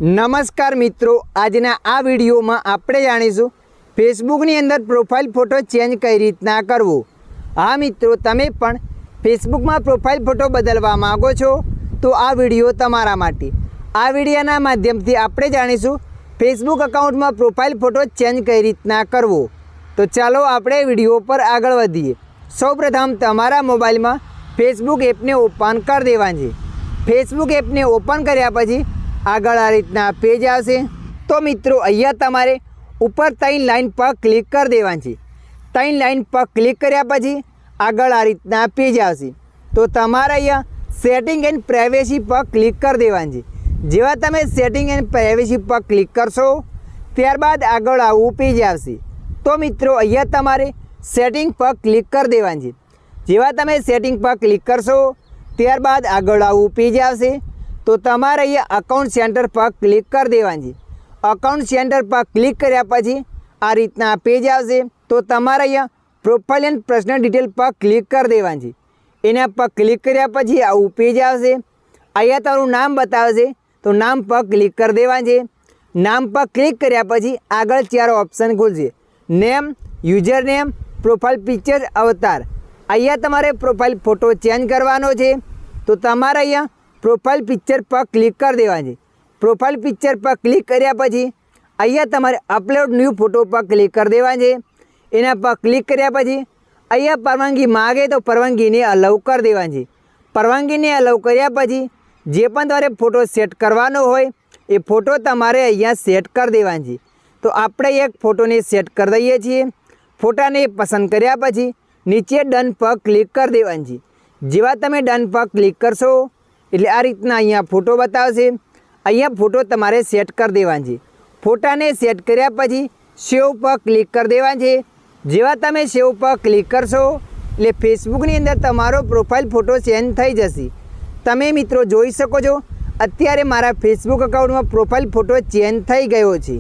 નમસ્કાર મિત્રો, આજના આ વિડીયોમાં આપણે જાણીશું ફેસબુકની અંદર પ્રોફાઇલ ફોટો ચેન્જ કઈ રીતના કરવો। હા મિત્રો, તમે પણ ફેસબુકમાં પ્રોફાઇલ ફોટો બદલવા માગો છો તો આ વિડીયો તમારા માટે। આ વિડીયોના માધ્યમથી આપણે જાણીશું ફેસબુક એકાઉન્ટમાં પ્રોફાઇલ ફોટો ચેન્જ કઈ રીતના કરવો। તો ચાલો આપણે વિડીયો પર આગળ વધીએ। સૌપ્રથમ તમારા મોબાઈલમાં ફેસબુક એપને ઓપન કરી દેવાની છે। ફેસબુક એપને ઓપન કર્યા પછી આગળ આ રીતના પેજ આવશે। તો મિત્રો, અહીંયા તમારે ઉપર 3 લાઈન પર ક્લિક કરી દેવાની છે। 3 લાઈન પર ક્લિક કર્યા પછી આગળ આ રીતના પેજ આવશે। તો તમારે અહીંયા સેટિંગ એન્ડ પ્રાઇવેસી પર ક્લિક કરી દેવાની છે। જેવા તમે સેટિંગ એન્ડ પ્રાઇવેસી પર ક્લિક કરશો ત્યારબાદ આગળ આવું પેજ આવશે। તો મિત્રો, અહીંયા તમારે સેટિંગ પર ક્લિક કરી દેવાની છે। જેવા તમે સેટિંગ પર ક્લિક કરશો ત્યારબાદ આગળ આવું પેજ આવશે। તો તમારે અહીંયા અકાઉન્ટ સેન્ટર પર ક્લિક કરી દેવાની છે। અકાઉન્ટ સેન્ટર પર ક્લિક કર્યા પછી આ રીતના પેજ આવશે। તો તમારે અહીંયા પ્રોફાઇલ એન્ડ પર્સનલ ડિટેલ પર ક્લિક કરી દેવાની છે। એના પર ક્લિક કર્યા પછી આવું પેજ આવશે। અહીંયા તમારું નામ બતાવશે તો નામ પર ક્લિક કરી દેવાની છે। નામ પર ક્લિક કર્યા પછી આગળ 4 ઓપ્શન ખુલશે, name, user name, profile picture, અવતાર। અહીંયા તમારે પ્રોફાઇલ ફોટો ચેન્જ કરવાનો છે। તો તમારે અહીંયા પ્રોફાઇલ પિક્ચર પર ક્લિક કરી દેવાની છે। પ્રોફાઇલ પિક્ચર પર ક્લિક કર્યા પછી અહીંયા તમારે અપલોડ ન્યૂ ફોટો પર ક્લિક કરી દેવાની છે। એના પર ક્લિક કર્યા પછી અહીંયા પરવાનગી માગે તો પરવાનગીને અલાઉ કરી દેવાની છે। પરવાનગીને અલાઉ કર્યા પછી જે પણ તમારે ફોટો સેટ કરવાનો હોય એ ફોટો તમારે અહીંયા સેટ કરી દેવાની છે। તો આપણે એક ફોટોને સેટ કરી દઈએ છીએ। ફોટાને પસંદ કર્યા પછી નીચે ડન પર ક્લિક કરી દેવાની છે। જેવા તમે ડન પર ક્લિક કરશો એટલે આ રીતના અહીંયા ફોટો બતાવશે। અહીંયા ફોટો તમારે સેટ કરી દેવાની છે। ફોટાને સેટ કર્યા પછી સેવ પર ક્લિક કરી દેવાની છે। જેવા તમે સેવ પર ક્લિક કરશો એટલે ફેસબુકની અંદર તમારો પ્રોફાઇલ ફોટો ચેન્જ થઈ જશે। તમે મિત્રો જોઈ શકો છો અત્યારે મારા ફેસબુક એકાઉન્ટમાં પ્રોફાઇલ ફોટો ચેન્જ થઈ ગયો છે।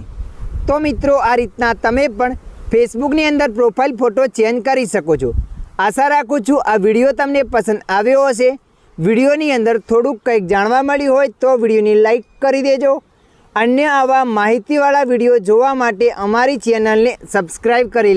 તો મિત્રો, આ રીતના તમે પણ ફેસબુકની અંદર પ્રોફાઇલ ફોટો ચેન્જ કરી શકો છો। આશા રાખું છું આ વિડીયો તમને પસંદ આવ્યો હશે। વિડીયોની અંદર થોડુંક કંઈક જાણવા મળ્યું હોય તો વિડીયોને લાઈક કરી દેજો। અન્ય આવા માહિતીવાળા વિડીયો જોવા માટે અમારી ચેનલને સબસ્ક્રાઈબ કરી લેજો।